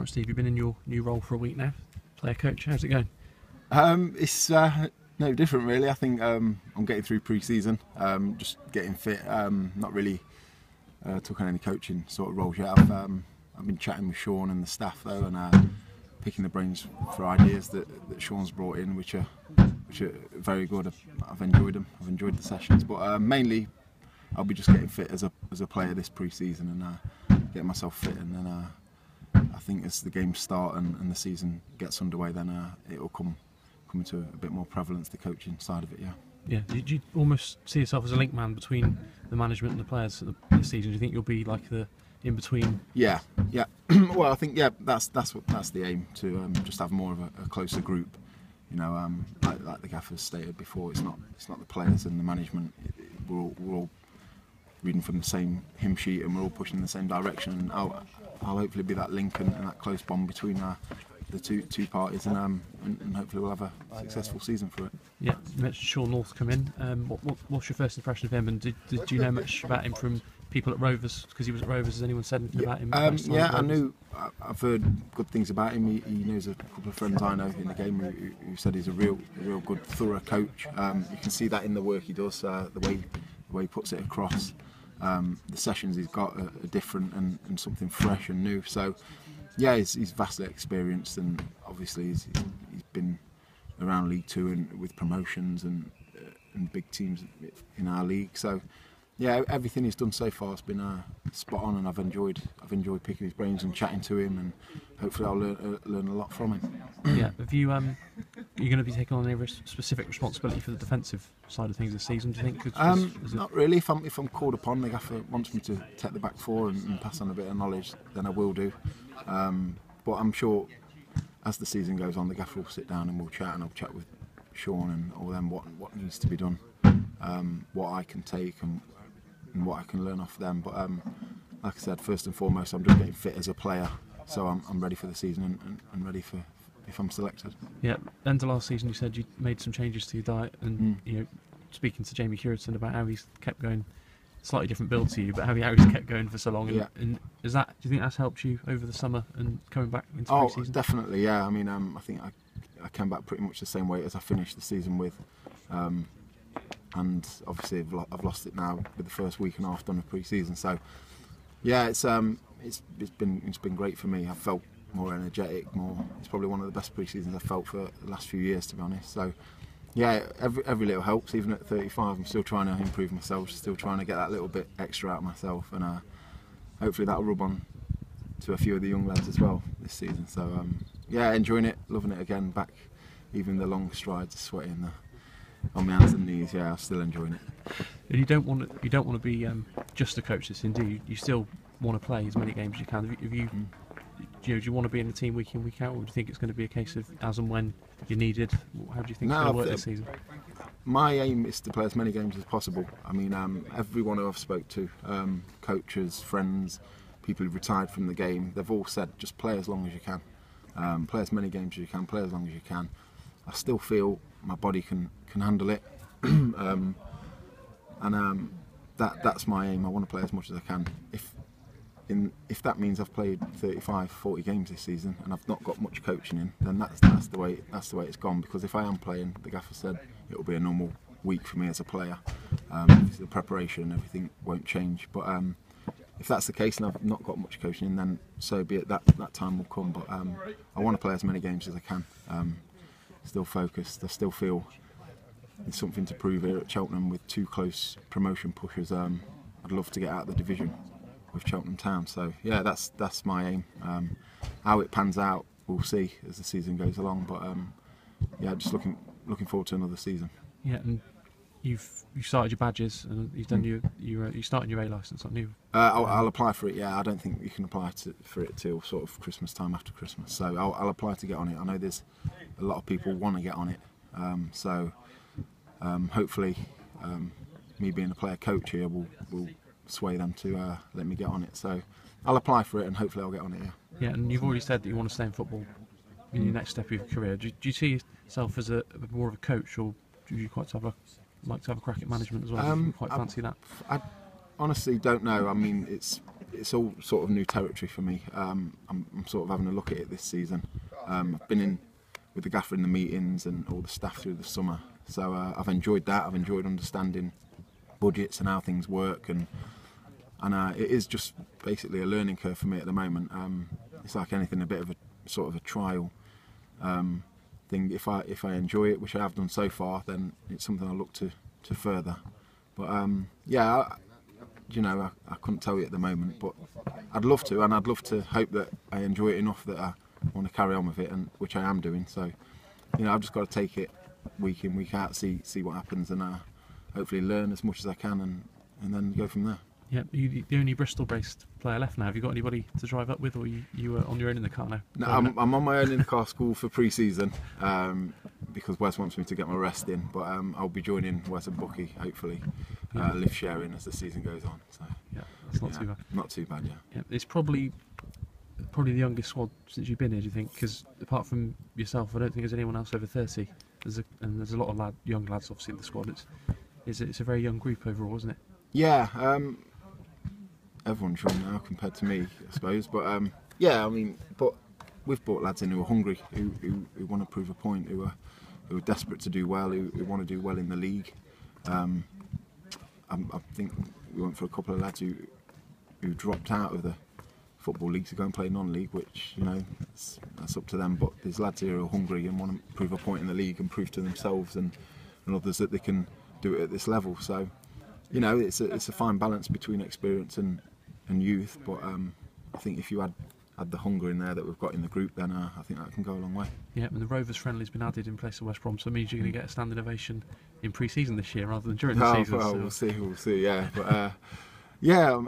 much, Steve. You've been in your new role for a week now, player coach. How's it going? It's no different really. I think I'm getting through pre-season, just getting fit. Not really took on any coaching sort of roles yet. I've been chatting with Sean and the staff though, and picking the brains for ideas that Sean's brought in, which are very good. I've enjoyed them. I've enjoyed the sessions, but mainly I'll be just getting fit as a player this pre-season and getting myself fit, and then I think as the games start and the season gets underway, then it will come into a bit more prevalence, the coaching side of it. Yeah. Did you almost see yourself as a link man between the management and the players this season? Do you think you'll be like the in between? Yeah. Well, I think that's the aim, to just have more of a closer group. You know, like the gaffer stated before, it's not the players and the management. We're all reading from the same hymn sheet and we're all pushing in the same direction. And I'll hopefully be that link and that close bond between the two parties, and hopefully we'll have a successful season for it. Yeah, you mentioned Sean North come in. What's your first impression of him, and did you know much about him from people at Rovers, because he was at Rovers? Has anyone said anything about him? I've heard good things about him. He knows a couple of friends I know in the game who said he's a real good, thorough coach. You can see that in the work he does, the way he puts it across. The sessions he's got are different and something fresh and new. So yeah, he's vastly experienced, and obviously he's been around League Two and with promotions and big teams in our league. So yeah, everything he's done so far has been spot on, and I've enjoyed picking his brains and chatting to him, and hopefully I'll learn a lot from him. Yeah, are you going to be taking on any specific responsibility for the defensive side of things this season, do you think? Not really. If I'm called upon, the gaffer wants me to take the back four and pass on a bit of knowledge, then I will do. But I'm sure as the season goes on, the gaffer will sit down and we'll chat, and I'll chat with Sean and all them what needs to be done, what I can take and what I can learn off them. But like I said, first and foremost, I'm just getting fit as a player, so I'm ready for the season and ready for if I'm selected. Yeah, end of last season you said you made some changes to your diet, and you know, speaking to Jamie Curriton about how he's kept going, slightly different build to you, but how he's kept going for so long. And, yeah. And do you think that's helped you over the summer and coming back into pre-season? Definitely, yeah. I mean, I think I came back pretty much the same weight as I finished the season with. And obviously I've lost it now with the first week and a half done of pre-season. So yeah, it's been great for me. I've felt more energetic, it's probably one of the best pre-seasons I've felt for the last few years, to be honest. So yeah, every little helps. Even at 35, I'm still trying to improve myself, still trying to get that little bit extra out of myself, and hopefully that'll rub on to a few of the young lads as well this season. So yeah, enjoying it, loving it again, back, even the long strides of sweating on my hands and knees. Yeah, I'm still enjoying it. And you don't want to be just a coach this, do you? You still want to play as many games as you can. Do you want to be in the team week in, week out, or do you think it's going to be a case of as and when you're needed? How do you think it's going to work this season? My aim is to play as many games as possible. I mean, everyone who I've spoke to, coaches, friends, people who've retired from the game, they've all said just play as long as you can, play as many games as you can, play as long as you can. I still feel my body can handle it, and that's my aim. I want to play as much as I can. If that means I've played 35, 40 games this season and I've not got much coaching in, then that's the way it's gone. Because if I am playing, the gaffer said it will be a normal week for me as a player. The preparation and everything won't change. But if that's the case and I've not got much coaching in, then so be it. That time will come. But I want to play as many games as I can. Still focused. I still feel there's something to prove here at Cheltenham with two close promotion pushers. I'd love to get out of the division with Cheltenham Town. So yeah, that's my aim. How it pans out, we'll see as the season goes along. But yeah, just looking forward to another season. Yeah, and you started your badges and you've done you started your A licence, aren't you? I'll apply for it. Yeah, I don't think you can apply for it till sort of Christmas time, after Christmas. So I'll apply to get on it. I know there's a lot of people want to get on it. So hopefully, me being a player coach here will sway them to let me get on it. So I'll apply for it and hopefully I'll get on it. Yeah. Yeah, and you've already said that you want to stay in football in your next step of your career. Do you see yourself as more of a coach, or do you quite like to have a crack at management as well? Do you quite fancy that? I honestly don't know. I mean, it's it's all sort of new territory for me. I'm sort of having a look at it this season. I've been in with the gaffer in the meetings and all the staff through the summer, so I've enjoyed that. I've enjoyed understanding budgets and how things work, and it is just basically a learning curve for me at the moment. It's like anything, a bit of a sort of a trial thing. If I enjoy it, which I have done so far, then it's something I look to further. But yeah, I couldn't tell you at the moment, but I'd love to, and I'd love to hope that I enjoy it enough that I want to carry on with it, and which I am doing. So, I've just got to take it week in, week out, see what happens, and hopefully learn as much as I can, and then go from there. Yeah, you're the only Bristol-based player left now. Have you got anybody to drive up with, or you are on your own in the car now? No, I'm on my own in the car school for pre-season, because Wes wants me to get my rest in. But I'll be joining Wes and Bucky, hopefully, lift sharing as the season goes on. So yeah, it's not too bad. Not too bad, yeah. It's probably the youngest squad since you've been here, do you think? Because apart from yourself, I don't think there's anyone else over 30. There's a lot of young lads obviously in the squad. It's a very young group overall, isn't it? Yeah. Everyone's young now compared to me, I suppose. But yeah, but we've brought lads in who are hungry, who want to prove a point, who are desperate to do well, who want to do well in the league. I think we went for a couple of lads who dropped out of the football league to go and play non-league, which that's up to them. But there's lads here who are hungry and want to prove a point in the league and prove to themselves and others that they can do it at this level. So it's a fine balance between experience and youth. But I think if you had the hunger in there that we've got in the group, then I think that can go a long way. Yeah, and the Rovers friendly's been added in place of West Brom, so it means you're going to get a standing ovation in pre-season this year rather than during the season. Well, so. We'll see. Yeah, but yeah,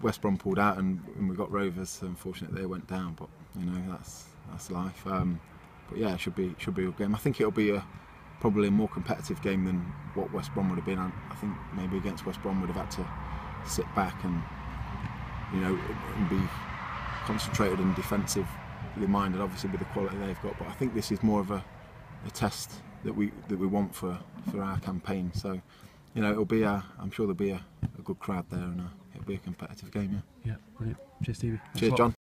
West Brom pulled out, and we got Rovers. So unfortunately, they went down. But that's life. But yeah, it should be a good game. I think it'll be probably a more competitive game than what West Brom would have been. I think maybe against West Brom would have had to sit back and and be concentrated and defensively minded, obviously with the quality they've got. But I think this is more of a test that we want for our campaign. So it'll be I'm sure there'll be a good crowd there, and it'll be a competitive game. Yeah, brilliant. Cheers, Stevie. Cheers, John.